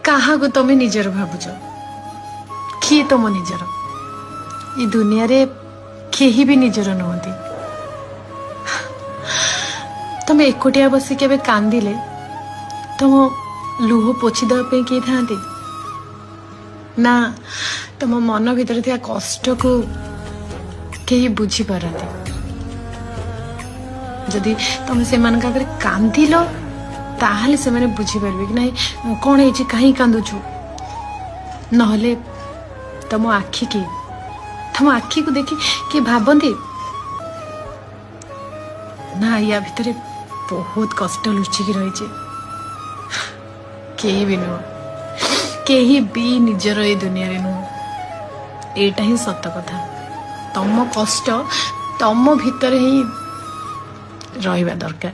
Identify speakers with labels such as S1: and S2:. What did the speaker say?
S1: क्या तुम्हें निजर भावुच किए तुम निजर ये दुनिया रे केही भी निजर नुहति तुम एकुटिया बसी के कांदिले तुम लुह पोछि देवाई किए था ना तुम मन भीतर थिया कष्ट को कहीं बुझी पारती जदि तुम से कांदिल ताहले से माने बुझी पारबे कि नहीं कौन है कहीं कांदुचु नहले तुम आखि को देखी कि भावती ना या भितर बहुत कष्ट लुचिकी रही केही भी नुह केही भी निजर ए दुनिया रे नुह एटा ही सत कथा तम कष्ट तम भितर ही रहिबा दरकार।